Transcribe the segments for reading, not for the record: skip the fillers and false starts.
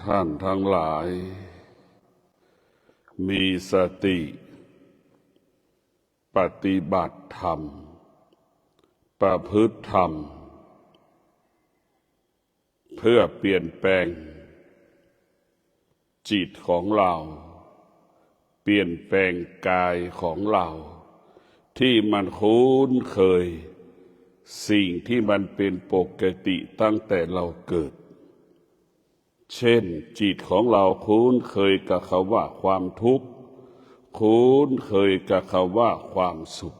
ท่านทั้งหลายมีสติปฏิบัติธรรมประพฤติธรรมเพื่อเปลี่ยนแปลงจิตของเราเปลี่ยนแปลงกายของเราที่มันคุ้นเคยสิ่งที่มันเป็นปกติตั้งแต่เราเกิดเช่นจิตของเราคุ้นเคยกับคำว่าความทุกข์คุ้นเคยกับคำว่าความสุข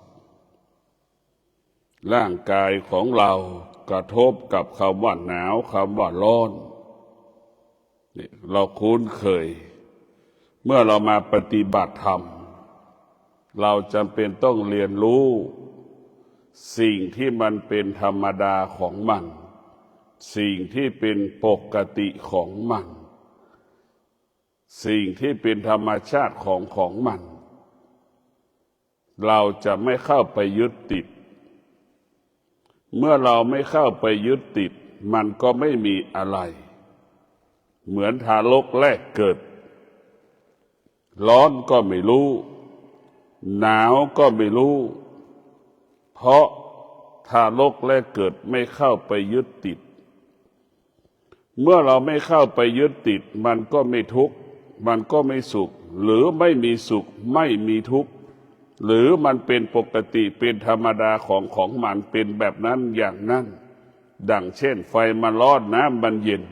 ร่างกายของเรากระทบกับคำว่าหนาวคำว่าร้อนนี่เราคุ้นเคยเมื่อเรามาปฏิบัติธรรมเราจำเป็นต้องเรียนรู้สิ่งที่มันเป็นธรรมดาของมันสิ่งที่เป็นปกติของมันสิ่งที่เป็นธรรมชาติของมันเราจะไม่เข้าไปยึดติดเมื่อเราไม่เข้าไปยึดติดมันก็ไม่มีอะไรเหมือนทารกแรกเกิดร้อนก็ไม่รู้หนาวก็ไม่รู้เพราะทารกแรกเกิดไม่เข้าไปยึดติดเมื่อเราไม่เข้าไปยึดติดมันก็ไม่ทุกข์มันก็ไม่สุขหรือไม่มีสุขไม่มีทุกข์หรือมันเป็นปกติเป็นธรรมดาของมันเป็นแบบนั้นอย่างนั้นดังเช่นไฟมันร้อนน้ำมันเย็น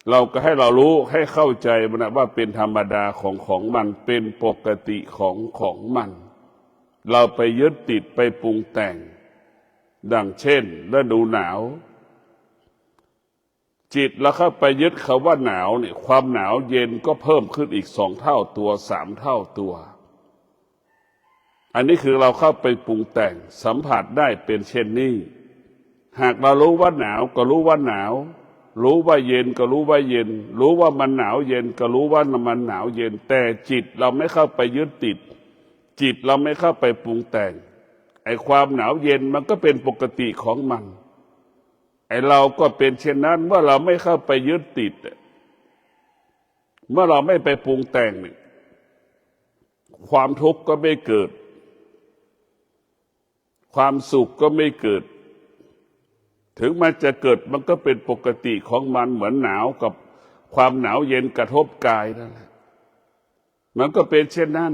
เราก็ให้เรารู้ให้เข้าใจมันว่าเป็นธรรมดาของมันเป็นปกติของมันเราไปยึดติดไปปรุงแต่งดังเช่นฤดูหนาวจิตเราเข้าไปยึดคำว่าหนาวเนี่ยความหนาวเย็นก็เพิ่มขึ้นอีก2 เท่าตัว3 เท่าตัวอันนี้คือเราเข้าไปปรุงแต่งสัมผัสได้เป็นเช่นนี้หากเรารู้ว่าหนาวก็รู้ว่าหนาวรู้ว่าเย็นก็รู้ว่าเย็นรู้ว่ามันหนาวเย็นก็รู้ว่ามันหนาวเย็นแต่จิตเราไม่เข้าไปยึดติดจิตเราไม่เข้าไปปรุงแต่งไอ้ความหนาวเย็นมันก็เป็นปกติของมันไอ้เราก็เป็นเช่นนั้นเมื่อเราไม่เข้าไปยึดติดเมื่อเราไม่ไปปรุงแต่งเนี่ยความทุกข์ก็ไม่เกิดความสุขก็ไม่เกิดถึงมันจะเกิดมันก็เป็นปกติของมันเหมือนหนาวกับความหนาวเย็นกระทบกายนั่นแหละมันก็เป็นเช่นนั้น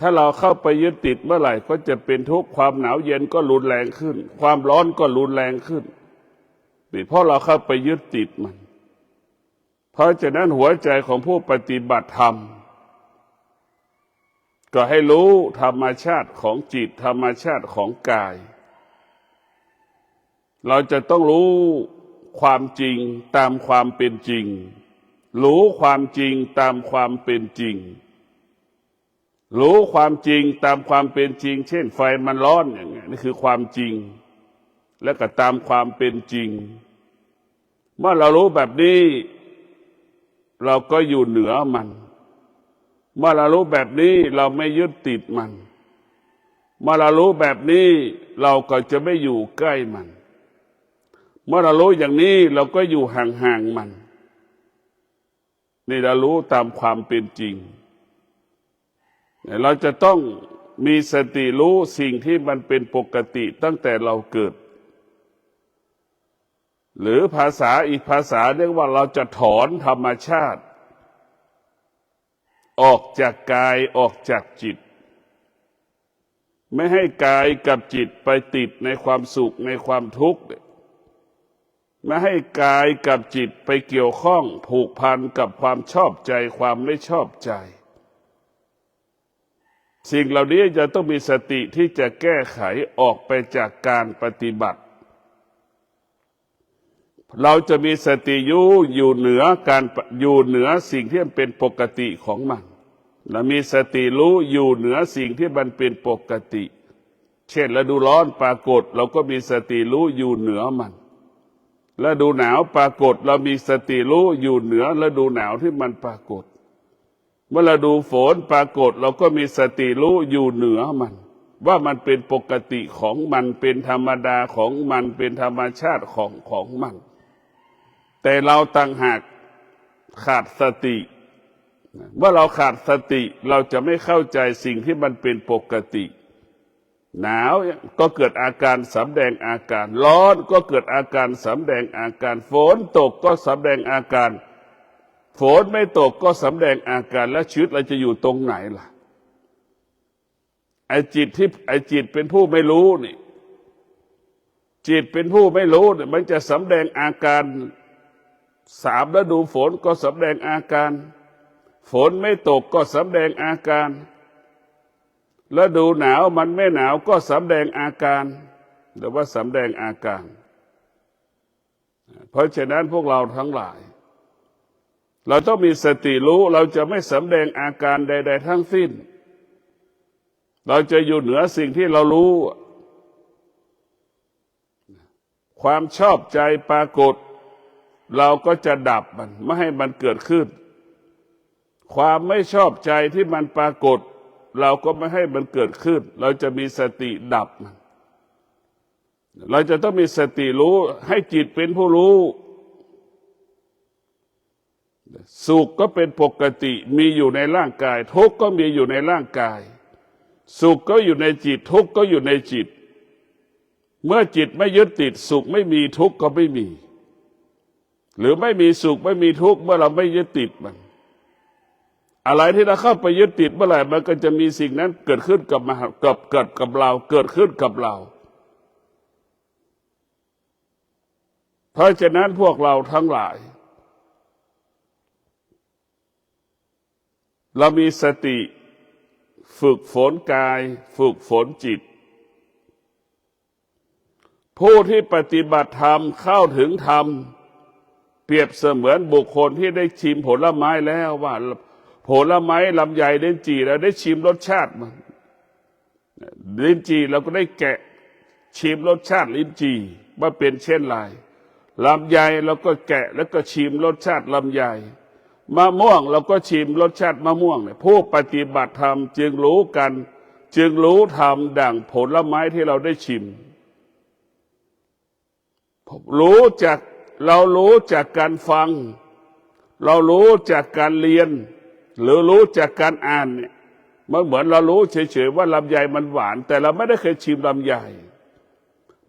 ถ้าเราเข้าไปยึดติดเมื่อไหร่ก็จะเป็นทุกข์ความหนาวเย็นก็รุนแรงขึ้นความร้อนก็รุนแรงขึ้นนี่เพราะเราเข้าไปยึดติดมันเพราะฉะนั้นหัวใจของผู้ปฏิบัติธรรมก็ให้รู้ธรรมชาติของจิตธรรมชาติของกายเราจะต้องรู้ความจริงตามความเป็นจริงรู้ความจริงตามความเป็นจริงรู้ความจริงตามความเป็นจริงเช่นไฟมันร้อนอย่างนี้นี่คือความจริงแล้วก็ตามความเป็นจริงเมื่อเรารู้แบบนี้เราก็อยู่เหนือมันเมื่อเรารู้แบบนี้เราไม่ยึดติดมันเมื่อเรารู้แบบนี้เราก็จะไม่อยู่ใกล้มันเมื่อเรารู้อย่างนี้เราก็อยู่ห่างๆมันนี่เรารู้ตามความเป็นจริงเราจะต้องมีสติรู้สิ่งที่มันเป็นปกติตั้งแต่เราเกิดหรือภาษาอีกภาษาเรียกว่าเราจะถอนธรรมชาติออกจากกายออกจากจิตไม่ให้กายกับจิตไปติดในความสุขในความทุกข์ไม่ให้กายกับจิตไปเกี่ยวข้องผูกพันกับความชอบใจความไม่ชอบใจสิ่งเหล่านี้จะต้องมีสติที่จะแก้ไขออกไปจากการปฏิบัติเราจะมีสติอยู่เหนือสิ่งที่มันเป็นปกติของมันและมีสติรู้อยู่เหนือสิ่งที่มันเป็นปกติเช่นฤดูร้อนปรากฏเราก็มีสติรู้อยู่เหนือมันฤดูหนาวปรากฏเรามีสติรู้อยู่เหนือฤดูหนาวที่มันปรากฏเมื่อฤดูฝนปรากฏเราก็มีสติรู้อยู่เหนือมันว่ามันเป็นปกติของมันเป็นธรรมดาของมันเป็นธรรมชาติของมัน แต่เราต่างหากขาดสติเมื่อเราขาดสติเราจะไม่เข้าใจสิ่งที่มันเป็นปกติหนาวก็เกิดอาการสำแดงอาการร้อนก็เกิดอาการสำแดงอาการฝนตกก็สำแดงอาการฝนไม่ตกก็สำแดงอาการและชีวิตเราจะอยู่ตรงไหนล่ะไอ้จิตเป็นผู้ไม่รู้นี่จิตเป็นผู้ไม่รู้เนี่ยมันจะสำแดงอาการ3 ฤดูฝนก็สำแดงอาการฝนไม่ตกก็สำแดงอาการฤดูหนาวมันไม่หนาวก็สำแดงอาการหรือว่าสำแดงอาการเพราะฉะนั้นพวกเราทั้งหลายเราต้องมีสติรู้เราจะไม่สำแดงอาการใดๆทั้งสิ้นเราจะอยู่เหนือสิ่งที่เรารู้ความชอบใจปรากฏเราก็จะดับมันไม่ให้มันเกิดขึ้นความไม่ชอบใจที่มันปรากฏเราก็ไม่ให้มันเกิดขึ้นเราจะมีสติดับมันเราจะต้องมีสติรู้ให้จิตเป็นผู้รู้สุขก็เป็นปกติมีอยู่ในร่างกายทุกข์ก็มีอยู่ในร่างกายสุขก็อยู่ในจิตทุกข์ก็อยู่ในจิตเมื่อจิตไม่ยึดติดสุขไม่มีทุกข์ก็ไม่มีหรือไม่มีสุขไม่มีทุกข์เมื่อเราไม่ยึดติดมันอะไรที่เราเข้าไปยึดติดเมื่อไหร่มันก็จะมีสิ่งนั้นเกิดขึ้นกับเราเกิดขึ้นกับเราเพราะฉะนั้นพวกเราทั้งหลายเรามีสติฝึกฝนกายฝึกฝนจิตผู้ที่ปฏิบัติธรรมเข้าถึงธรรมเปรียบเสมือนบุคคลที่ได้ชิมผลไม้แล้วว่าผลไม้ลำไยลิ้นจี่เราได้ชิมรสชาติมันลิ้นจี่เราก็ได้แกะชิมรสชาติลิ้นจี่ว่าเป็นเช่นไรลำไยเราก็แกะแล้วก็ชิมรสชาติลำไยมะม่วงเราก็ชิมรสชาติมะม่วงเนี่ยผู้ปฏิบัติธรรมจึงรู้กันจึงรู้ธรรมดั่งผลไม้ที่เราได้ชิมเรารู้จากการฟังเรารู้จากการเรียนหรือรู้จากการอ่านเนี่ยมันเหมือนเรารู้เฉยๆว่าลำไยมันหวานแต่เราไม่ได้เคยชิมลำไย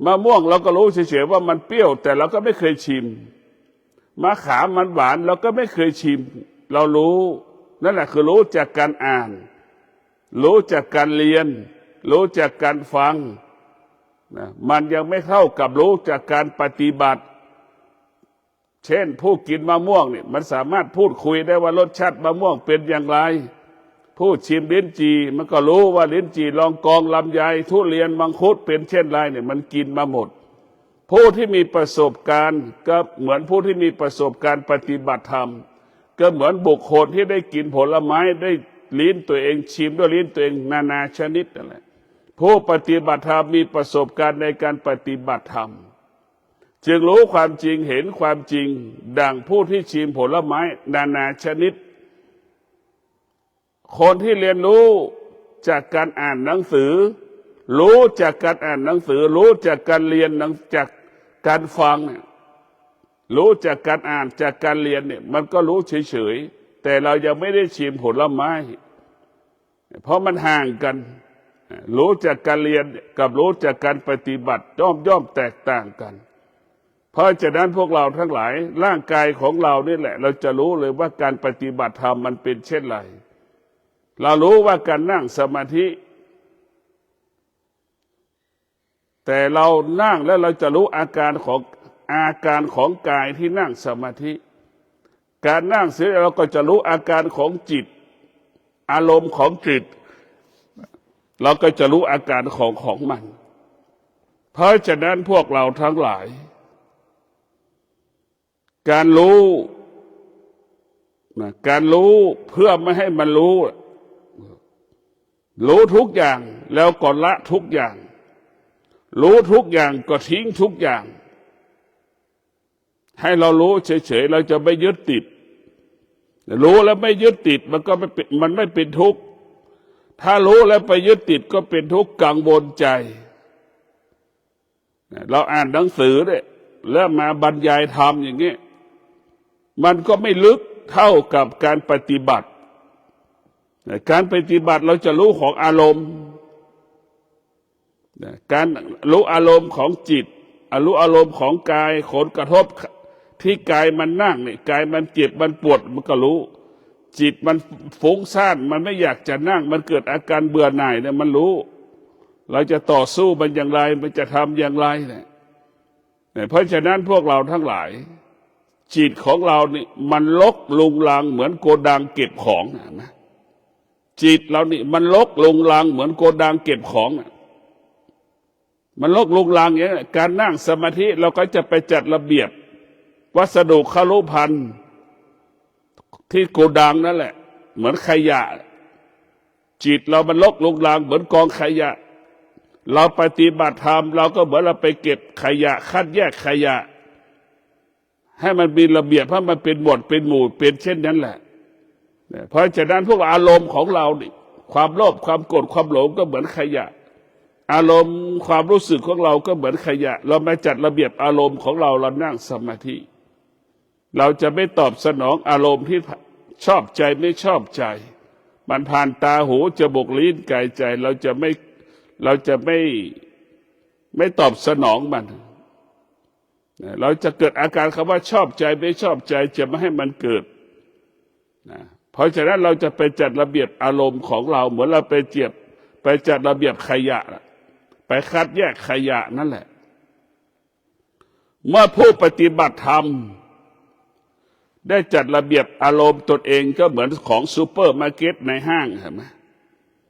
มะม่วงเราก็รู้เฉยๆว่ามันเปรี้ยวแต่เราก็ไม่เคยชิมมะขามมันหวานเราก็ไม่เคยชิมเรารู้นั่นแหละคือรู้จากการอ่านรู้จากการเรียนรู้จากการฟังนะมันยังไม่เท่ากับรู้จากการปฏิบัติเช่นผู้กินมะม่วงเนี่ยมันสามารถพูดคุยได้ว่ารสชาติมะม่วงเป็นอย่างไรผู้ชิมลิ้นจี่มันก็รู้ว่าลิ้นจี่ลองกองลำไยทุเรียนมังคุดเป็นเช่นไรเนี่ยมันกินมาหมดผู้ที่มีประสบการณ์ก็เหมือนผู้ที่มีประสบการณ์ปฏิบัติธรรมก็เหมือนบุคคลที่ได้กินผลไม้ได้ลิ้นตัวเองชิมด้วยลิ้นตัวเองนานาชนิดนั่นแหละผู้ปฏิบัติธรรมมีประสบการณ์ในการปฏิบัติธรรมจึงรู้ความจริงเห็นความจริงดังผู้ที่ชิมผลไม้นานาชนิดคนที่เรียนรู้จากการอ่านหนังสือรู้จากการอ่านหนังสือรู้จากการเรียนจากการฟังเนี่ยรู้จากการอ่านจากการเรียนเนี่ยมันก็รู้เฉยๆแต่เรายังไม่ได้ชิมผลไม้เพราะมันห่างกันรู้จากการเรียนกับรู้จากการปฏิบัติย่อมแตกต่างกันเพราะฉะนั้นพวกเราทั้งหลายร่างกายของเรานี่แหละเราจะรู้เลยว่าการปฏิบัติธรรมมันเป็นเช่นไรเรารู้ว่าการนั่งสมาธิแต่เรานั่งแล้วเราจะรู้อาการของกายที่นั่งสมาธิการนั่งเสร็จเราก็จะรู้อาการของจิตอารมณ์ของจิตเราก็จะรู้อาการของมันเพราะฉะนั้นพวกเราทั้งหลายการรู้เพื่อไม่ให้มันรู้ทุกอย่างแล้วก็ละทุกอย่างรู้ทุกอย่างก็ทิ้งทุกอย่างให้เรารู้เฉยๆเราจะไม่ยึดติดรู้แล้วไม่ยึดติดมันไม่เป็นทุกข์ถ้ารู้แล้วไปยึดติดก็เป็นทุกข์กังวลใจเราอ่านหนังสือเนี่ยแล้วมาบรรยายธรรมอย่างนี้ มันก็ไม่ลึกเท่ากับการปฏิบัติการปฏิบัติเราจะรู้ของอารมณ์การรู้อารมณ์ของจิตรู้อารมณ์ของกายผลกระทบที่กายมันนั่งเนี่ยกายมันเจ็บมันปวดมันก็รู้จิตมันฟุ้งซ่านมันไม่อยากจะนั่งมันเกิดอาการเบื่อหน่ายเนี่ยมันรู้เราจะต่อสู้มันอย่างไรมันจะทำอย่างไรเนี่ยเพราะฉะนั้นพวกเราทั้งหลายจิตของเรานี่มันลกลุงลังเหมือนโกดังเก็บของนะจิตเรานี่มันลกลุงลังเหมือนโกดังเก็บของมันลกลุงลังอย่างนี้การนั่งสมาธิเราก็จะไปจัดระเบียบวัสดุคารุภัณฑ์ที่โกดังนั่นแหละเหมือนขยะจิตเรามันลกลุงลังเหมือนกองขยะเราปฏิบัติธรรมเราก็เหมือนเราไปเก็บขยะคัดแยกขยะให้มันมีระเบียบให้มันเป็นหมวดเป็นหมู่เป็นเช่นนั้นแหละเพราะฉะนั้นพวกอารมณ์ของเรานี่ความโลภความโกรธความหลงก็เหมือนขยะอารมณ์ความรู้สึกของเราก็เหมือนขยะเรามาจัดระเบียบอารมณ์ของเรานั่งสมาธิเราจะไม่ตอบสนองอารมณ์ที่ชอบใจไม่ชอบใจมันผ่านตาหูจมูกลิ้นกายใจเราจะไม่ตอบสนองมันเราจะเกิดอาการคำว่าชอบใจไม่ชอบใจจะไม่ให้มันเกิดเพราะฉะนั้นเราจะไปจัดระเบียบอารมณ์ของเราเหมือนเราไปจัดระเบียบขยะไปคัดแยกขยะนั่นแหละเมื่อผู้ปฏิบัติธรรมได้จัดระเบียบอารมณ์ตนเองก็เหมือนของซูเปอร์มาร์เก็ตในห้างเห็นไหม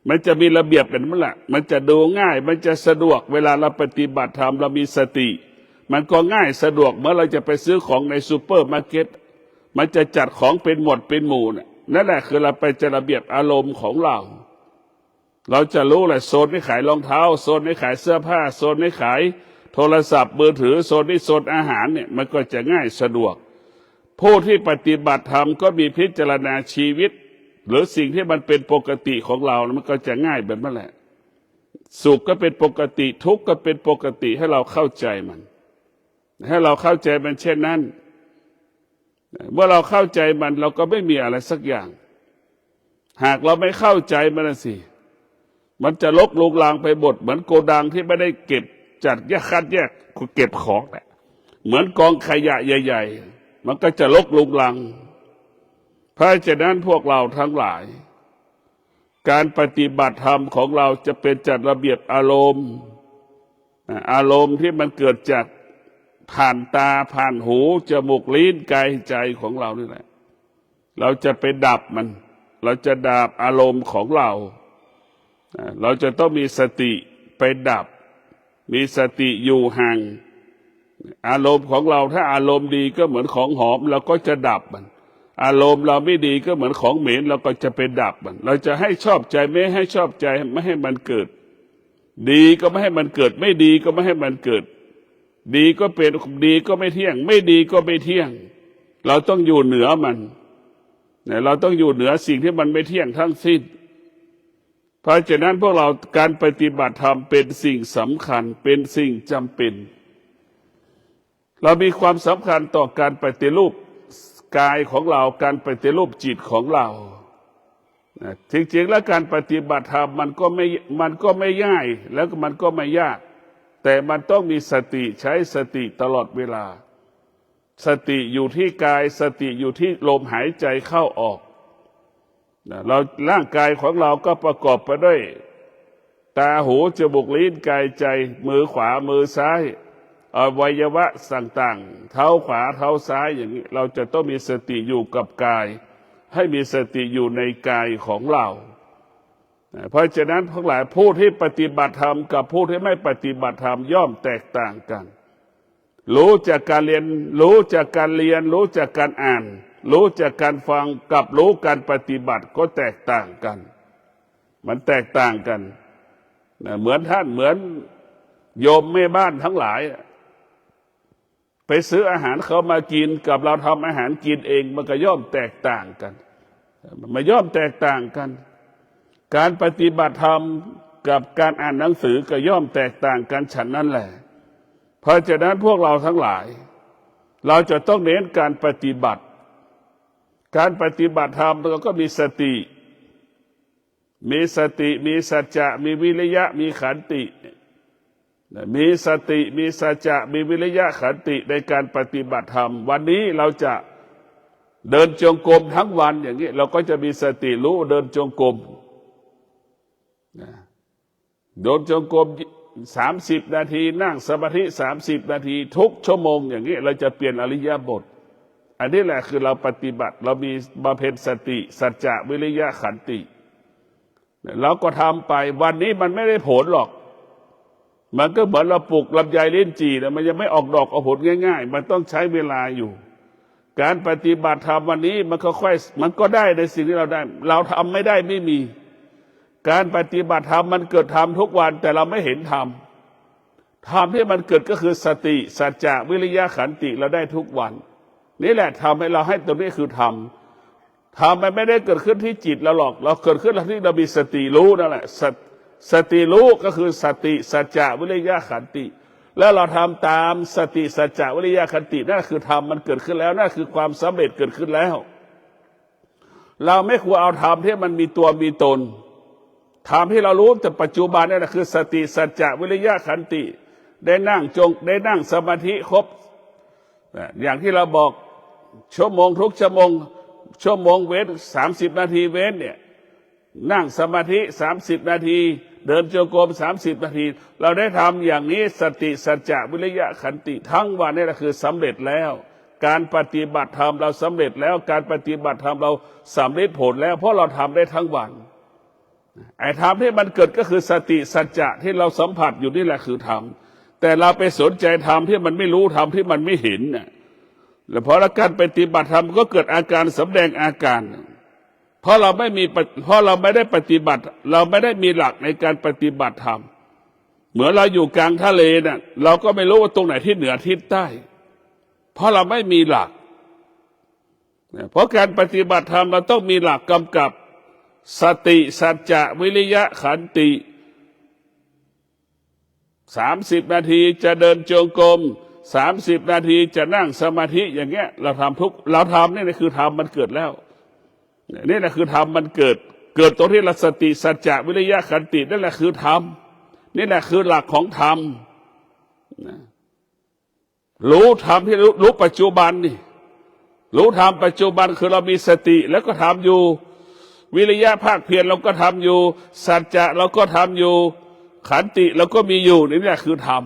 มันจะมีระเบียบเป็นมันละมันจะดูง่ายมันจะสะดวกเวลาเราปฏิบัติธรรมเรามีสติมันก็ง่ายสะดวกเมื่อเราจะไปซื้อของในซูเปอร์มาร์เก็ตมันจะจัดของเป็นหมวดเป็นหมู่นั่นแหละคือเราไปจัดระเบียบอารมณ์ของเราจะรู้แหละโซนนี้ขายรองเท้าโซนนี้ขายเสื้อผ้าโซนนี้ขายโทรศัพท์มือถือโซนนี้โซนอาหารเนี่ยมันก็จะง่ายสะดวกผู้ที่ปฏิบัติธรรมก็มีพิจารณาชีวิตหรือสิ่งที่มันเป็นปกติของเรามันก็จะง่ายแบบนั้นแหละสุขก็เป็นปกติทุกข์ก็เป็นปกติให้เราเข้าใจมันให้เราเข้าใจมันเช่นนั้นเมื่อเราเข้าใจมันเราก็ไม่มีอะไรสักอย่างหากเราไม่เข้าใจมันสิมันจะลกลุงลางไปหมดเหมือนโกดังที่ไม่ได้เก็บจัดแยกคัดแยกเก็บของแหละเหมือนกองขยะใหญ่ๆมันก็จะลกลุงลังเพราะฉะนั้นพวกเราทั้งหลายการปฏิบัติธรรมของเราจะเป็นจัดระเบียบอารมณ์ที่มันเกิดจากผ่านตาผ่านหูจมูกลิ้นกายใจของเรานี่แหละเราจะไปดับมันเราจะดับอารมณ์ของเราจะต้องมีสติไปดับมีสติอยู่ห่างอารมณ์ของเราถ้าอารมณ์ดีก็เหมือนของหอมเราก็จะดับมันอารมณ์เราไม่ดีก็เหมือนของเหม็นเราก็จะไปดับมันเราจะให้ชอบใจไม่ให้ชอบใจไม่ให้มันเกิดดีก็ไม่ให้มันเกิดไม่ดีก็ไม่ให้มันเกิดดีก็เป็นดีก็ไม่เที่ยงไม่ดีก็ไม่เที่ยงเราต้องอยู่เหนือมันเราต้องอยู่เหนือสิ่งที่มันไม่เที่ยงทั้งสิ้นเพราะฉะนั้นพวกเราการปฏิบัติธรรมเป็นสิ่งสำคัญเป็นสิ่งจำเป็นเรามีความสำคัญต่อการปฏิรูปกายของเราการปฏิรูปจิตของเราจริงๆแล้วการปฏิบัติธรรมมันก็ไม่ง่ายแล้วมันก็ไม่ยากแต่มันต้องมีสติใช้สติตลอดเวลาสติอยู่ที่กายสติอยู่ที่ลมหายใจเข้าออกเราร่างกายของเราก็ประกอบไปด้วยตาหูจมูกลิ้นกายใจมือขวามือซ้ายอวัยวะต่างๆเท้าขวาเท้าซ้ายอย่างนี้เราจะต้องมีสติอยู่กับกายให้มีสติอยู่ในกายของเราเพราะฉะนั้นทั้งหลายผู้ที่ปฏิบัติธรรมกับผู้ที่ไม่ปฏิบัติธรรมย่อมแตกต่างกันรู้จากการเรียนรู้จากการอ่านรู้จากการฟังกับรู้การปฏิบัติก็แตกต่างกันมันแตกต่างกันเหมือนโยมแม่บ้านทั้งหลายไปซื้ออาหารเขามากินกับเราทำอาหารกินเองมันก็ย่อมแตกต่างกันมันย่อมแตกต่างกันการปฏิบัติธรรมกับการอ่านหนังสือก็ย่อมแตกต่างกันฉันนั่นแหละเพราะฉะนั้นพวกเราทั้งหลายเราจะต้องเน้นการปฏิบัติ การปฏิบัติธรรมเราก็มีสติมีสัจจะมีวิริยะมีขันติมีสติมีสัจจะมีวิริยะขันติในการปฏิบัติธรรมวันนี้เราจะเดินจงกรมทั้งวันอย่างนี้เราก็จะมีสติรู้เดินจงกรมเดินจงกรม30 นาทีนั่งสมาธิ30 นาทีทุกชั่วโมงอย่างนี้เราจะเปลี่ยนอริยบทอันนี้แหละคือเราปฏิบัติเรามีบำเพ็ญสติสัจจะวิริยะขันติเราก็ทำไปวันนี้มันไม่ได้ผลหรอกมันก็เหมือนเราปลูกลำไยลิ้นจี่นะมันยังไม่ออกดอกออกผลง่ายๆมันต้องใช้เวลาอยู่การปฏิบัติธรรมวันนี้มันก็ได้ในสิ่งที่เราได้เราทำไม่ได้ไม่มีการปฏิบัติธรรมมันเกิดธรรมทุกวันแต่เราไม่เห็นธรรมที่มันเกิดก็คือสติสัจจะวิริยะขันติเราได้ทุกวันนี่แหละทำให้เราให้ตรงนี้คือธรรมมันไม่ได้เกิดขึ้นที่จิตเราหรอกเราเกิดขึ้นที่เรามีสติรู้นั่นแหละสติรู้ก็คือสติสัจจะวิริยะขันติแล้วเราทำตามสติสัจจะวิริยะขันตินั่นคือธรรมมันเกิดขึ้นแล้วนั่นคือความสำเร็จเกิดขึ้นแล้วเราไม่ควรเอาธรรมที่มันมีตัวมีตนธรรมที่เรารู้แต่ปัจจุบันนี่แหละคือสติสัจจะวิริยะขันติได้นั่งสมาธิครบอย่างที่เราบอกชั่วโมงทุกชั่วโมงเว้น30 นาทีเว้นเนี่ยนั่งสมาธิ30 นาทีเดินจงกรม30 นาทีเราได้ทำอย่างนี้สติสัจจะวิริยะขันติทั้งวันนี่แหละคือสำเร็จแล้วการปฏิบัติธรรมเราสำเร็จแล้วการปฏิบัติธรรมเราสำเร็จผลแล้วเพราะเราทำได้ทั้งวันไอ้ธรรมที่มันเกิดก็คือสติสัจจะที่เราสัมผัสอยู่นี่แหละคือธรรมแต่เราไปสนใจธรรมที่มันไม่รู้ธรรมที่มันไม่เห็นเนี่ยแล้วพอการปฏิบัติธรรมก็เกิดอาการสำแดงอาการเพราะเราไม่ได้ปฏิบัติเราไม่ได้มีหลักในการปฏิบัติธรรมเหมือนเราอยู่กลางทะเลเนี่ยเราก็ไม่รู้ว่าตรงไหนที่เหนือทิศใต้เพราะเราไม่มีหลักเพราะการปฏิบัติธรรมเราต้องมีหลักกำกับสติสัจจะวิริยะขันติ30 นาทีจะเดินจงกรม30 นาทีจะนั่งสมาธิอย่างเงี้ยเราทำนี่คือธรรมมันเกิดแล้วนี่แหละคือธรรมมันเกิดตรงที่เราสติสัจจะวิริยะขันตินั่นแหละคือธรรมนี่แหละคือหลักของธรรมรู้ธรรมที่รู้ปัจจุบันนี่รู้ธรรมปัจจุบันคือเรามีสติแล้วก็ทำอยู่วิริยะภาคเพียรเราก็ทำอยู่สัจจะเราก็ทำอยู่ขันติเราก็มีอยู่นี่แหละคือธรรม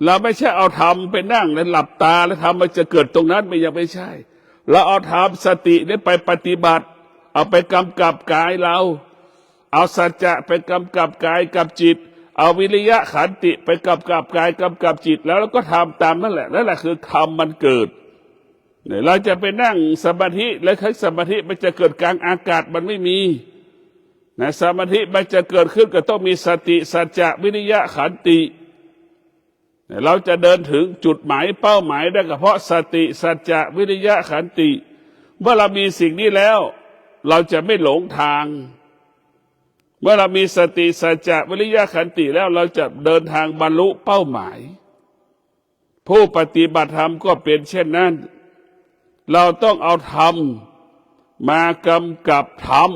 เราไม่ใช่เอาธรรมไปนั่งแล้วหลับตาแล้วทำมันจะเกิดตรงนั้นไม่ใช่เราเอาธรรมสตินี่ไปปฏิบัติเอาไปกำกับกายเราเอาสัจจะไปกำกับกายกับจิตเอาวิริยะขันติไปกำกับกายกำกับจิตแล้วเราก็ทำตามนั่นแหละคือธรรมมันเกิดเราจะไปนั่งสมาธิแล้วใช้สมาธิมันจะเกิดกลางอากาศมันไม่มีสมาธิมันจะเกิดขึ้นก็ต้องมีสติสัจจะวิริยะขันติเราจะเดินถึงจุดหมายเป้าหมายได้ก็เพราะสติสัจจะวิริยะขันติเมื่อเรามีสิ่งนี้แล้วเราจะไม่หลงทางเมื่อเรามีสติสัจจะวิริยะขันติแล้วเราจะเดินทางบรรลุเป้าหมายผู้ปฏิบัติธรรมก็เป็นเช่นนั้นเราต้องเอาธรรมมากำกับธรรม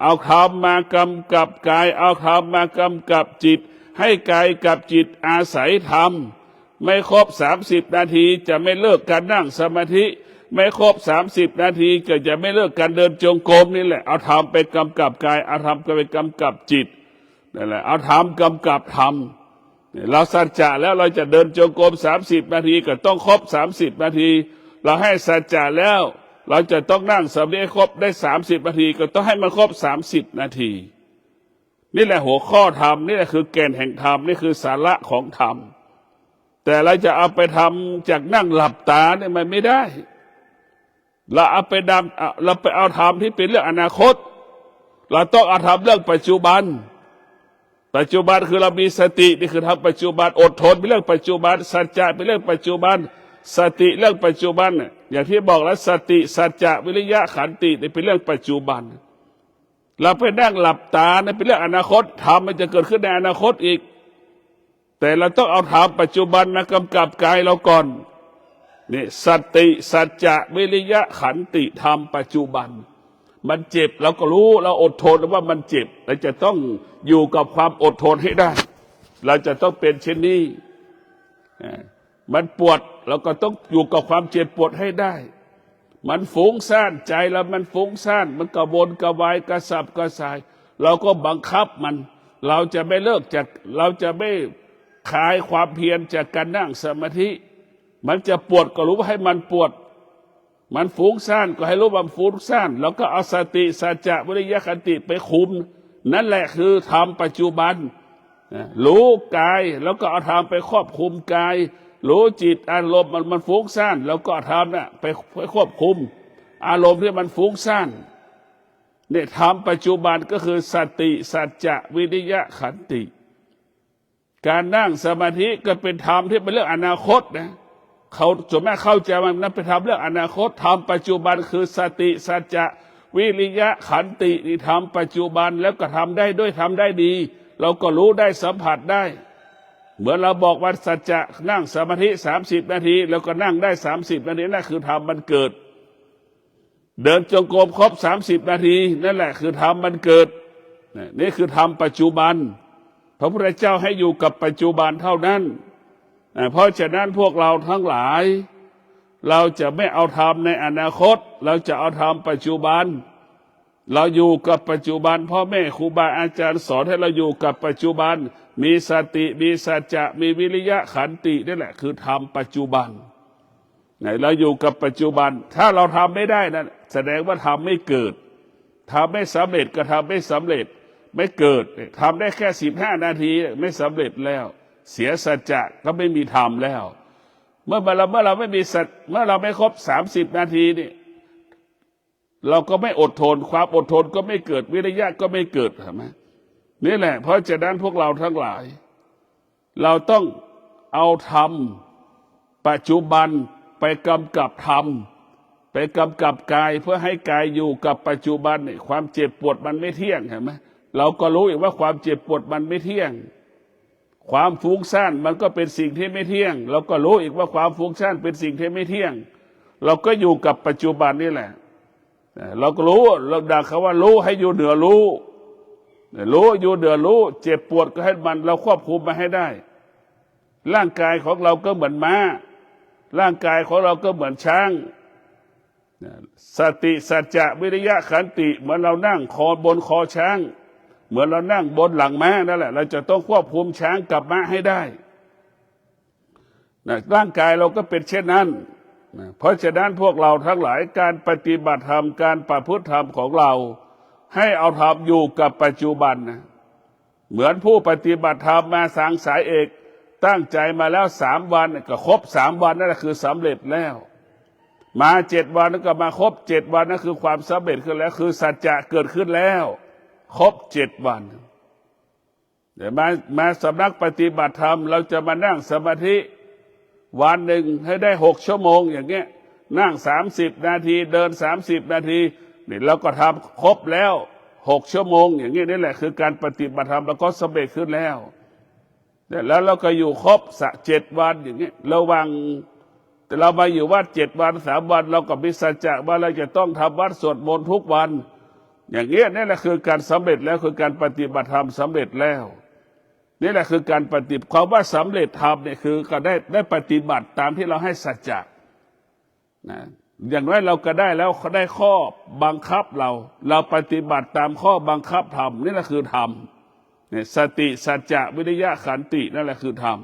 เอาธรรมมากำกับกายเอาธรรมมากำกับจิตให้กายกับจิตอาศัยธรรมไม่ครบ30 นาทีจะไม่เลิกการนั่งสมาธิไม่ครบ30 นาทีก็จะไม่เลิกการเดินจงกรมนี่แหละเอาธรรมไปกำกับกายเอาธรรมไปกำกับจิตนั่นแหละเอาธรรมกำกับธรรมเราสัจจะแล้วเราจะเดินจงกรม30 นาทีก็ต้องครบ30 นาทีเราให้สัจจะแล้วเราจะต้องนั่งสมาธิครบได้30 นาทีก็ต้องให้มันครบ30 นาทีนี่แหละหัวข้อธรรมนี่แหละคือแก่นแห่งธรรมนี่คือสาระของธรรมแต่เราจะเอาไปทำจากนั่งหลับตาเนี่ยมันไม่ได้เราไปเอาธรรมที่เป็นเรื่องอนาคตเราต้องเอาธรรมเรื่องปัจจุบันคือเรามีสตินี่คือทำปัจจุบันอดทนเป็นเรื่องปัจจุบันสัจจะเป็นเรื่องปัจจุบันสติเรื่องปัจจุบันอย่างที่บอกแล้วสติสัจจะวิริยะขันตินี่เป็นเรื่องปัจจุบันเราไปนั่งหลับตาเนี่ยเป็นเรื่องอนาคตธรรมมันจะเกิดขึ้นในอนาคตอีกแต่เราต้องเอาธรรมปัจจุบันมากำกับกายเราก่อน นี่สติสัจจะวิริยะขันติธรรมปัจจุบันมันเจ็บเราก็รู้เราอดทนว่ามันเจ็บเราจะต้องอยู่กับความอดทนให้ได้เราจะต้องเป็นเช่นนี้มันปวดเราก็ต้องอยู่กับความเจ็บปวดให้ได้มันฟุ้งซ่านใจเรามันฟุ้งซ่านมันกระวนกระวายกระสับกระส่ายเราก็บังคับมันเราจะไม่เลิกจากเราจะไม่คลายความเพียรจากการนั่งสมาธิมันจะปวดก็รู้ว่าให้มันปวดมันฟุ้งซ่านก็ให้รู้ว่าฟุ้งซ่านแล้วก็เอาสติสัจจะวิริยะขันติไปคุมนั่นแหละคือธรรมปัจจุบันรู้กายแล้วก็เอาธรรมไปครอบคุมกายรู้จิตอารมณ์มันฟุ้งซ่านแล้วก็ธรรมน่ะไปควบคุมอารมณ์ที่มันฟุ้งซ่านเนี่ยธรรมปัจจุบันก็คือสติสัจจะวิริยะขันติการนั่งสมาธิก็เป็นธรรมที่เป็นเรื่องอนาคตนะเขาส่วนแม่เข้าใจมันนั่นเป็นธรรมเรื่องอนาคตธรรมปัจจุบันคือสติสัจจะวิริยะขันตินี่ธรรมปัจจุบันแล้วก็ทำได้ด้วยทำได้ดีเราก็รู้ได้สัมผัสได้เหมือนเราบอกว่าสัจจะนั่งสมาธิ30 นาทีแล้วก็นั่งได้30 นาทีนั่นคือธรรมมันเกิดเดินจงกรมครบ30 นาทีนั่นแหละคือธรรมมันเกิดนี่คือธรรมปัจจุบันพระพุทธเจ้าให้อยู่กับปัจจุบันเท่านั้นเพราะฉะนั้นพวกเราทั้งหลายเราจะไม่เอาธรรมในอนาคตเราจะเอาธรรมปัจจุบันเราอยู่กับปัจจุบันพ่อแม่ครูบาอาจารย์สอนให้เราอยู่กับปัจจุบันมีสติมีสัจจะมีวิริยะขันตินี่แหละคือธรรมปัจจุบันเราอยู่กับปัจจุบันถ้าเราทำไม่ได้นั่นแสดงว่าทำไม่เกิดทำไม่สำเร็จก็ทำไม่สำเร็จไม่เกิดทำได้แค่15 นาทีไม่สำเร็จแล้วเสียสัจจะก็ไม่มีธรรมแล้วเมื่อเราไม่มีสัจเมื่อเราไม่ครบ30 นาทีนี่เราก็ไม่อดทนความอดทนก็ไม่เกิดวิริยะก็ไม่เกิดใช่ไหมนี่แหละเพราะฉะนั้นพวกเราทั้งหลายเราต้องเอาธรรมปัจจุบันไปกำกับธรรมไปกำกับกายเพื่อให้กายอยู่กับปัจจุบันเนี่ยความเจ็บปวดมันไม่เที่ยงเห็นไหมเราก็รู้อีกว่าความเจ็บปวดมันไม่เที่ยงความฟุ้งซ่านมันก็เป็นสิ่งที่ไม่เที่ยงเราก็รู้อีกว่าความฟุ้งซ่านเป็นสิ่งที่ไม่เที่ยงเราก็อยู่กับปัจจุบันนี่แหละเราก็รู้เราด่าเขาว่ารู้ให้อยู่เหนือรู้อยู่เหนือรู้เจ็บปวดก็ให้มันเราควบคุมมาให้ได้ร่างกายของเราก็เหมือนม้าร่างกายของเราก็เหมือนช้างสติสัจจะวิริยะขันติเหมือนเรานั่งบนคอช้างเหมือนเรานั่งบนหลังม้านั่นแหละเราจะต้องควบคุมช้างกับม้าให้ได้ร่างกายเราก็เป็นเช่นนั้นเพราะฉะนั้นพวกเราทั้งหลายการปฏิบัติธรรมการประพฤติธรรมของเราให้เอาธรรมอยู่กับปัจจุบันนะเหมือนผู้ปฏิบัติธรรมมาสังสายเอกตั้งใจมาแล้ว3 วันก็ครบ3 วันนั่นแหละคือสำเร็จแล้วมา7 วันก็มาครบ7 วันนั่นคือความสำเร็จขึ้นแล้วคือสัจจะเกิดขึ้นแล้วครบ7 วันเดี๋ยวมาสำนักปฏิบัติธรรมเราจะมานั่งสมาธิวันหนึ่งให้ได้6 ชั่วโมงอย่างเงี้ยนั่ง30 นาทีเดิน30 นาทีนี่เราก็ทำครบแล้ว6 ชั่วโมงอย่างนี้นี่แหละคือการปฏิบัติธรรมแล้วก็สำเร็จขึ้นแล้วแล้วเราก็อยู่ครบ7 วันอย่างนี้ระวังแต่เรามาอยู่วัด7 วัน3 วันเราก็มีสัจจะว่าเราจะต้องทำวัดสวดมนต์ทุกวันอย่างเงี้ยนี่แหละคือการสำเร็จแล้วคือการปฏิบัติธรรมสำเร็จแล้วนี่แหละคือการปฏิบัติความว่าสำเร็จธรรมเนี่ยคือก็ได้ปฏิบัติตามที่เราให้สัจจะนะอย่างน้อยเราก็ได้แล้วเขาได้ข้อบังคับเราปฏิบัติตามข้อบังคับธรรมนี่แหละคือธรรมเนี่ยสติสัจจะวิริยะขันตินั่นแหละคือธรรม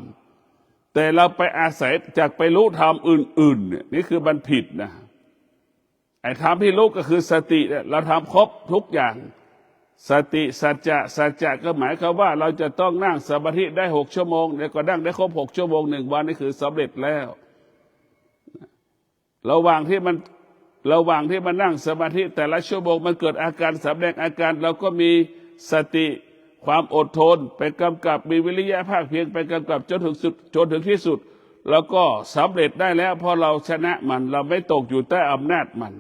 แต่เราไปอาศัยจากไปรู้ธรรมอื่นๆเนี่ยนี่คือมันผิดนะไอ้ธรรมที่รู้ก็คือสติเนี่ยเราทำครบทุกอย่างสติสัจจะก็หมายความว่าเราจะต้องนั่งสมาธิได้6 ชั่วโมงแล้วก็นั่งได้ครบ6 ชั่วโมง1 วันนี่คือสำเร็จแล้วระหว่างที่มันนั่งสมาธิแต่ละชั่วโมงมันเกิดอาการแสดงอาการเราก็มีสติความอดทนไปกำกับมีวิริยะภาคเพียรไปกำกับจนถึงที่สุดแล้วก็สำเร็จได้แล้วเพราะเราชนะมันเราไม่ตกอยู่ใต้อำนาจมัน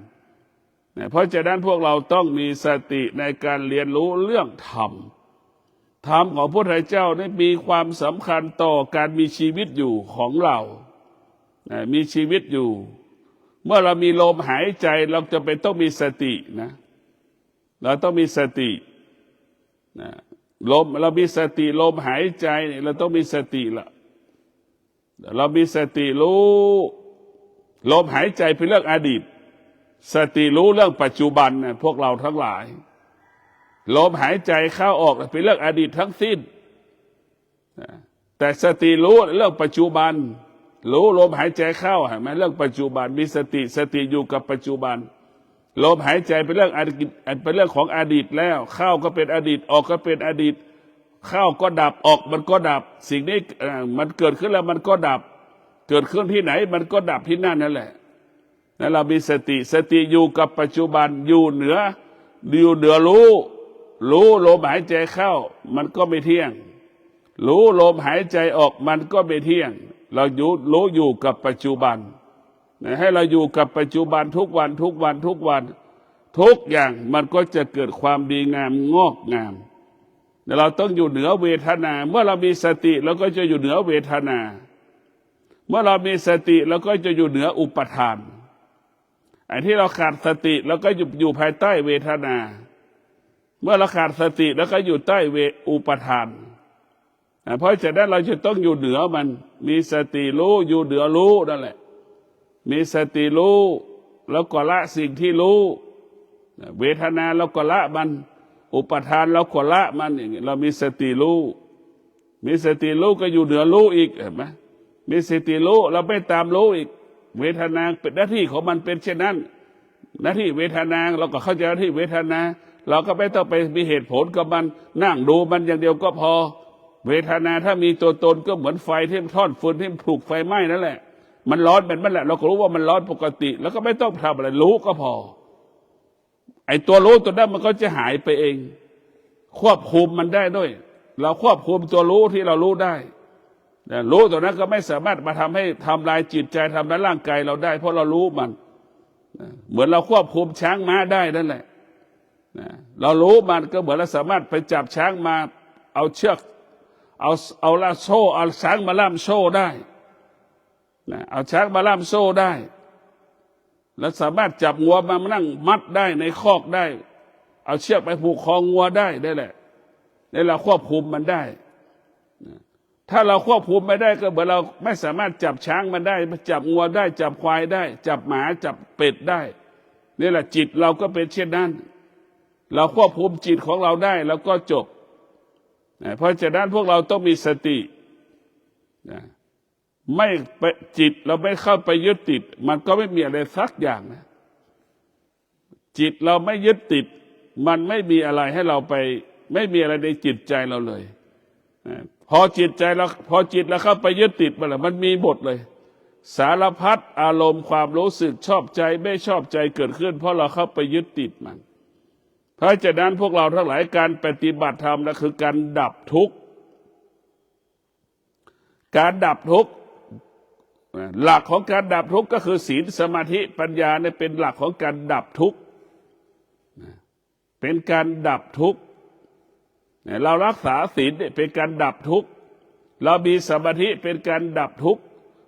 เพราะฉะนั้นพวกเราต้องมีสติในการเรียนรู้เรื่องธรรมของพระพุทธเจ้าได้มีความสำคัญต่อการมีชีวิตอยู่ของเรา มีชีวิตอยู่ เมื่อเรามีลมหายใจเราจะเป็นต้องมีสตินะเราต้องมีสตินะลมเรามีสติลมหายใจเราต้องมีสติละเรามีสติรู้ลมหายใจเป็นเรื่องอดีตสติรู้เรื่องปัจจุบันนะพวกเราทั้งหลายลมหายใจเข้าออกเป็นเรื่องอดีตทั้งสิ้นแต่สติรู้เรื่องปัจจุบันรู้ลมหายใจเข้าเห็นไหมเรื่องปัจจุบันมีสติอยู่กับปัจจุบันลมหายใจเป็นเรื่องอดีตเป็นเรื่องของอดีตแล้วเข้าก็เป็นอดีตออกก็เป็นอดีตเข้าก็ดับออกมันก็ดับสิ่งนี้มันเกิดขึ้นแล้วมันก็ดับเกิดขึ้นที่ไหนมันก็ดับที่นั่นนั่นแหละนั่นเรามีสติอยู่กับปัจจุบันอยู่เหนือรู้ลมหายใจเข้ามันก็ไม่เที่ยงรู้ลมหายใจออกมันก็ไม่เที่ยงเรารู้อยู่กับปัจจุบันให้เราอยู่กับปัจจุบันทุกวันทุกอย่างมันก็จะเกิดความดีงามงอกงามเราต้องอยู่เหนือเวทนาเมื่อเรามีสติเราก็จะอยู่เหนือเวทนาเมื่อเรามีสติเราก็จะอยู่เหนืออุปทานไอ้ที่เราขาดสติเราก็อยู่ภายใต้เวทนาเมื่อเราขาดสติแล้วก็อยู่ใต้อุปทานเพราะฉะนั้นเราจะต้องอยู่เหนือมันมีสติรู้อยู่เหนือรู้นั่นแหละมีสติรู้แล้วก็ละสิ่งที่รู้เวทนาเราก็ละมันอุปทานเราก็ละมันอย่างนี้เรามีสติรู้ก็อยู่เหนือรู้อีกเห็นไหมมีสติรู้เราไม่ตามรู้อีกเวทนาเป็นหน้าที่ของมันเป็นเช่นนั้นหน้าที่เวทนาเราก็เข้าใจหน้าที่เวทนาเราก็ไม่ต้องไปมีเหตุผลกับมันนั่งดูมันอย่างเดียวก็พอเวทนาถ้ามีตัวตนก็เหมือนไฟที่ท่อนฟืนที่ถูกไฟไหม้นั่นแหละมันร้อนเป็นมันแหละเราก็รู้ว่ามันร้อนปกติแล้วก็ไม่ต้องทำอะไรรู้ก็พอไอ้ตัวรู้ตัวนั้นมันก็จะหายไปเองควบคุมมันได้ด้วยเราควบคุมตัวรู้ที่เรารู้ได้รู้ตัวนั้นก็ไม่สามารถมาทำลายจิตใจทำลายร่างกายเราได้เพราะเรารู้มันเหมือนเราควบคุมช้างม้าได้นั่นแหละเรารู้มันก็เหมือนเราสามารถไปจับช้างมาเอาเชือกเอาล่าโซ่เอาช้างมาล่ามโซ่ได้เอาช้างมาล่ามโซ่ได้แล้วสามารถจับงัวมานั่งมัดได้ในคอกได้เอาเชือกไปผูกคองัวได้แหละนี่เราควบคุมมันได้ถ้าเราควบคุมไม่ได้ก็เหมือนเราไม่สามารถจับช้างมันได้จับงัวได้จับควายได้จับหมาจับเป็ดได้นี่แหละจิตเราก็เป็นเช่นนั้นเราควบคุมจิตของเราได้แล้วก็จบเพราะฉะนั้นพวกเราต้องมีสติไม่จิตเราไม่เข้าไปยึดติดมันก็ไม่มีอะไรสักอย่างนะจิตเราไม่ยึดติดมันไม่มีอะไรให้เราไปไม่มีอะไรในจิตใจเราเลยพอจิตเราเข้าไปยึดติดมันมีหมดเลยสารพัดอารมณ์ความรู้สึกชอบใจไม่ชอบใจเกิดขึ้นเพราะเราเข้าไปยึดติดมันเพราะฉะนั้นพวกเราทั้งหลายการปฏิบัติธรรมนะคือการดับทุกข์การดับทุกข์หลักของการดับทุกข์ก็คือศีลสมาธิปัญญาเนี่ยเป็นหลักของการดับทุกข์เป็นการดับทุกข์เรารักษาศีลเนี่ยเป็นการดับทุกข์เรามีสมาธิเป็นการดับทุกข์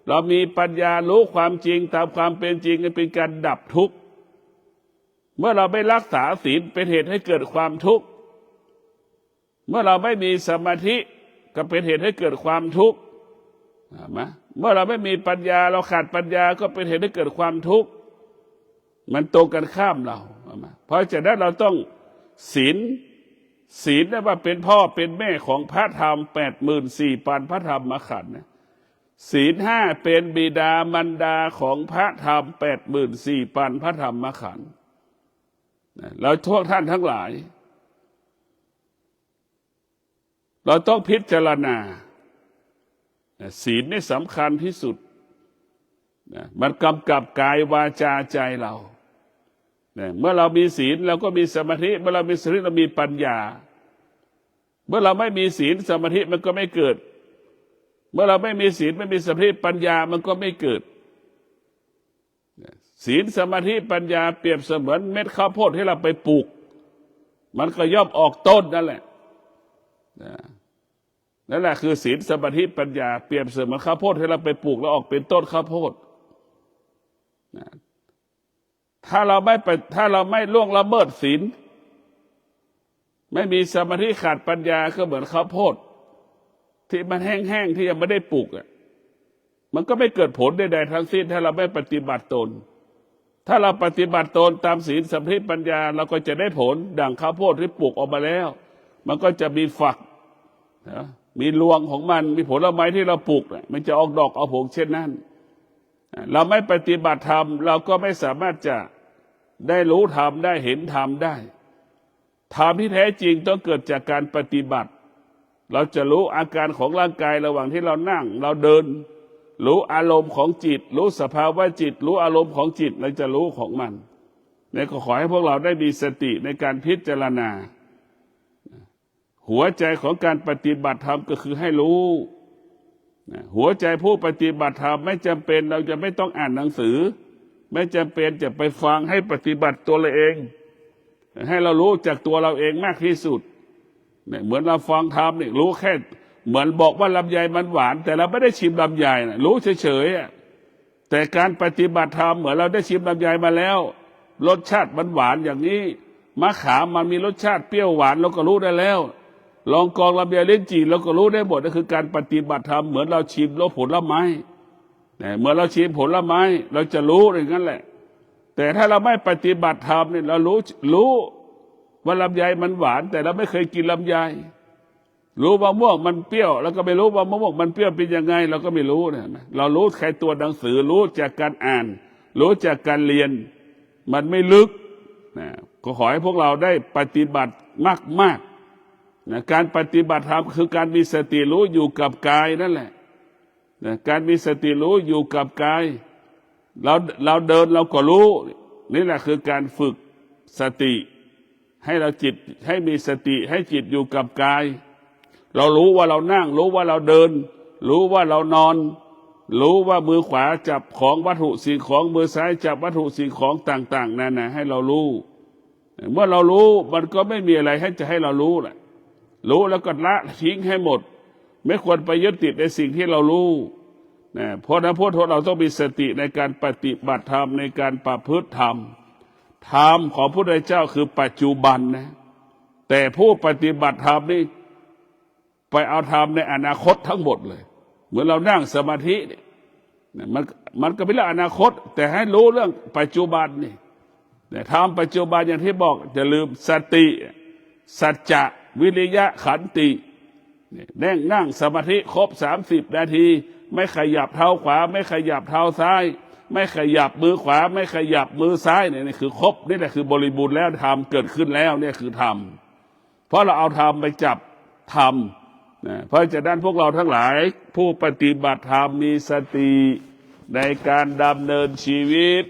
เรามีปัญญารู้ความจริงตามความเป็นจริงเป็นการดับทุกข์เมื่อเราไม่รักษาศีลเป็นเหตุให้เกิดความทุกข์เมื่อเราไม่มีสมาธิก็เป็นเหตุให้เกิดความทุกข์เมื่อเราไม่มีปัญญาเราขาดปัญญาก็เป็นเหตุให้เกิดความทุกข์มันตรงกันข้ามเราเพราะฉะนั้นเราต้องศีลนะว่าเป็นพ่อเป็นแม่ของพระธรรม84,000พระธรรมขันธ์ศีลห้าเป็นบิดามารดาของพระธรรม84,000พระธรรมขันธ์เราทุกท่านทั้งหลายเราต้องพิจารณาศีลนี่สำคัญที่สุดมันกำกับกายวาจาใจเราเมื่อเรามีศีลเราก็มีสมาธิเมื่อเรามีสมาธิเรามีปัญญาเมื่อเราไม่มีศีลสมาธิมันก็ไม่เกิดเมื่อเราไม่มีศีลไม่มีสมาธิปัญญามันก็ไม่เกิดศีลสมาธิปัญญาเปรียบเสมือนเม็ดข้าวโพดที่เราไปปลูกมันก็ย่อมออกต้นนั่นแหละนั่นแหละคือศีลสมาธิปัญญาเปรียบเสมือนข้าวโพดที่เราไปปลูกแล้วออกเป็นต้นข้าวโพด ถ้าเราไม่ล่วงละเมิดศีลไม่มีสมาธิขาดปัญญาก็เหมือนข้าวโพดที่มันแห้งๆที่ยังไม่ได้ปลูกมันก็ไม่เกิดผลใดๆทั้งสิ้นถ้าเราไม่ปฏิบัติตนถ้าเราปฏิบัติตนตามศีลสมาธิปัญญาเราก็จะได้ผลดั่งข้าวโพดที่ปลูกออกมาแล้วมันก็จะมีฝักมีรวงของมันมีผลไม้ที่เราปลูกมันจะออกดอกเอาผลเช่นนั้นเราไม่ปฏิบัติธรรมเราก็ไม่สามารถจะได้รู้ธรรมได้เห็นธรรมได้ธรรมที่แท้จริงต้องเกิดจากการปฏิบัติเราจะรู้อาการของร่างกายระหว่างที่เรานั่งเราเดินรู้อารมณ์ของจิตรู้สภาวะจิตรู้อารมณ์ของจิตเราจะรู้ของมันเนี่ยก็ขอให้พวกเราได้มีสติในการพิจารณาหัวใจของการปฏิบัติธรรมก็คือให้รู้หัวใจผู้ปฏิบัติธรรมไม่จำเป็นเราจะไม่ต้องอ่านหนังสือไม่จำเป็นจะไปฟังให้ปฏิบัติตัวเราเองให้เรารู้จากตัวเราเองมากที่สุดเนี่ยเหมือนเราฟังธรรมนี่รู้แค่เหมือนบอกว่าลำไยมันหวานแต่เราไม่ได้ชิมลำไยนะรู้เฉยๆแต่การปฏิบัติธรรมเหมือนเราได้ชิมลำไยมาแล้วรสชาติมันหวานอย่างนี้มะขามมันมีรสชาติเปรี้ยวหวานเราก็รู้ได้แล้วลองกองลำไยลิ้นจี่เราก็รู้ได้หมดนั่นคือการปฏิบัติธรรมเหมือนเราชิมรสผลไม้เมื่อเราชิมผลไม้เราจะรู้อย่างนั้นแหละแต่ถ้าเราไม่ปฏิบัติธรรมเนี่ยเรารู้ว่าลำไยมันหวานแต่เราไม่เคยกินลำไยรู้มะม่วงมันเปรี้ยวแล้วก็ไม่รู้ว่ามะม่วงมันเปรี้ยวเป็นยังไงเราก็ไม่รู้เนี่ยเรารู้แค่ตัวหนังสือรู้จากการอ่านรู้จากการเรียนมันไม่ลึกนะก็ขอให้พวกเราได้ปฏิบัติมากนะการปฏิบัติธรรมคือการมีสติรู้อยู่กับกายนั่นแหละนะการมีสติรู้อยู่กับกายเราเดินเราก็รู้นี่แหละคือการฝึกสติให้เราจิตให้มีสติให้จิตอยู่กับกายเรารู้ว่าเรานั่งรู้ว่าเราเดินรู้ว่าเรานอนรู้ว่ามือขวาจับของวัตถุสิ่งของมือซ้ายจับวัตถุสิ่งของต่างๆนั่นนะให้เรารู้เมื่อเรารู้มันก็ไม่มีอะไรให้จะให้เรารู้แหละรู้แล้วก็ละทิ้งให้หมดไม่ควรไปยึดติดในสิ่งที่เรารู้นะเพราะนั้นพวกเราต้องมีสติในการปฏิบัติธรรมในการประพฤติธรรมธรรมของพระพุทธเจ้าคือปัจจุบันนะแต่ผู้ปฏิบัติธรรมนี่ไปเอาธรรมในอนาคตทั้งหมดเลยเหมือนเรานั่งสมาธิเนี่ยมันก็เป็นเรื่องอนาคตแต่ให้รู้เรื่องปัจจุบันนี่แต่ธรรมปัจจุบันอย่างที่บอกจะลืมสติสัจจะวิริยะขันตินั่งสมาธิครบ30 นาทีไม่ขยับเท้าขวาไม่ขยับเท้าซ้ายไม่ขยับมือขวาไม่ขยับมือซ้ายเนี่ยนี่คือครบนี่แหละคือบริบูรณ์แล้วธรรมเกิดขึ้นแล้วเนี่ยคือธรรมเพราะเราเอาธรรมไปจับธรรมเพราะฉะนั้นพวกเราทั้งหลายผู้ปฏิบัติธรรมมีสติในการดำเนินชีวิต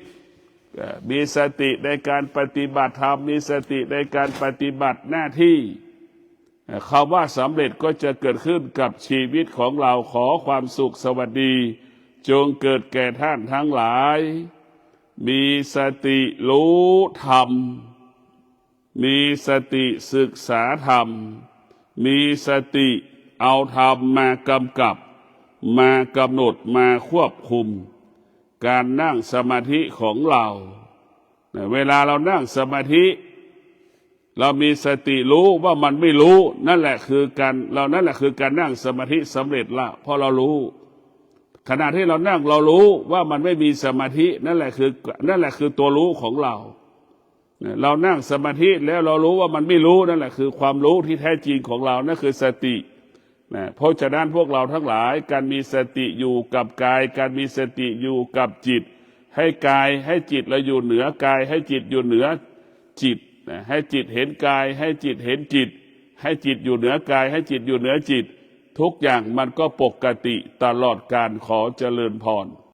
มีสติในการปฏิบัติธรรมมีสติในการปฏิบัติหน้าที่คำว่าสำเร็จก็จะเกิดขึ้นกับชีวิตของเราขอความสุขสวัสดีจงเกิดแก่ท่านทั้งหลายมีสติรู้ธรรมมีสติศึกษาธรรมมีสติเอาธรรมมากำกับมากำหนดมาควบคุมการนั่งสมาธิของเราเวลาเรานั่งสมาธิเรามีสติรู้ว่ามันไม่รู้นั่นแหละคือการนั่งสมาธิสำเร็จละเพราะเรารู้ขณะที่เรานั่งเรารู้ว่ามันไม่มีสมาธินั่นแหละคือตัวรู้ของเราเรานั่งสมาธิแล้วเรารู้ว่ามันไม่รู้นั่นแหละคือความรู้ที่แท้จริงของเรานั่นคือสติเพราะฉะนั้นพวกเราทั้งหลายการมีสติอยู่กับกายการมีสติอยู่กับจิตให้กายให้จิตเราอยู่เหนือกายให้จิตอยู่เหนือจิตให้จิตเห็นกายให้จิตเห็นจิตให้จิตอยู่เหนือกายให้จิตอยู่เหนือจิตทุกอย่างมันก็ปกติตลอดกาลขอเจริญพร